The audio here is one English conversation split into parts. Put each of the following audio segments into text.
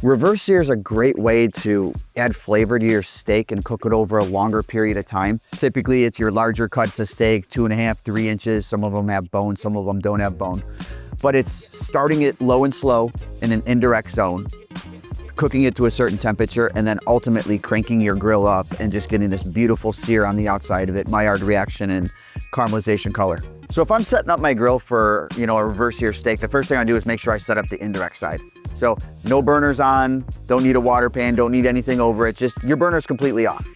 Reverse sear is a great way to add flavor to your steak and cook it over a longer period of time. Typically, it's your larger cuts of steak, 2.5, 3 inches. Some of them have bone, some of them don't have bone. But it's starting it low and slow in an indirect zone, cooking it to a certain temperature, and then ultimately cranking your grill up and just getting this beautiful sear on the outside of it, Maillard reaction and caramelization color. So if I'm setting up my grill for, a reverse sear steak, the first thing I do is make sure I set up the indirect side. So no burners on, don't need a water pan, don't need anything over it, just your burner's completely off.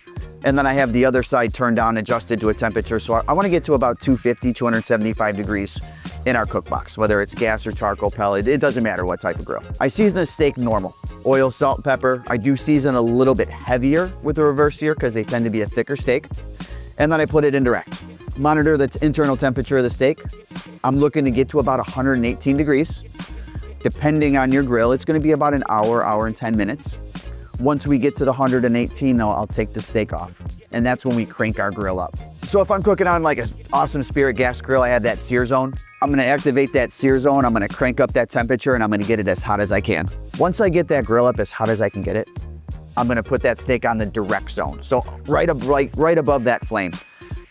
And then I have the other side turned down, adjusted to a temperature. So I wanna get to about 250, 275 degrees in our cook box, whether it's gas or charcoal pellet, it doesn't matter what type of grill. I season the steak normal, oil, salt, pepper. I do season a little bit heavier with the reverse sear because they tend to be a thicker steak. And then I put it indirect. Monitor the internal temperature of the steak. I'm looking to get to about 118 degrees. Depending on your grill, it's gonna be about an hour, hour and 10 minutes. Once we get to the 118, though, I'll take the steak off. And that's when we crank our grill up. So if I'm cooking on like an awesome Spirit gas grill, I have that sear zone. I'm gonna activate that sear zone, I'm gonna crank up that temperature, and I'm gonna get it as hot as I can. Once I get that grill up as hot as I can get it, I'm gonna put that steak on the direct zone. So right above that flame.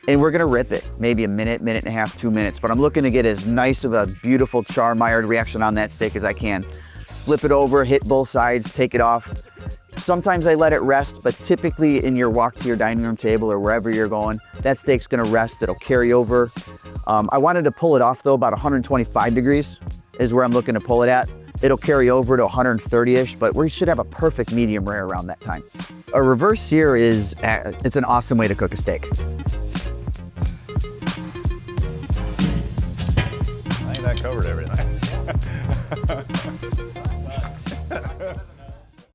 And we're gonna rip it, maybe a minute, minute and a half, 2 minutes, but I'm looking to get as nice of a beautiful char Maillard reaction on that steak as I can. Flip it over, hit both sides, take it off. Sometimes I let it rest, but typically in your walk to your dining room table or wherever you're going, that steak's gonna rest, it'll carry over. I wanted to pull it off though, about 125 degrees is where I'm looking to pull it at. It'll carry over to 130-ish, but we should have a perfect medium rare around that time. A reverse sear it's an awesome way to cook a steak. I think that covered everything.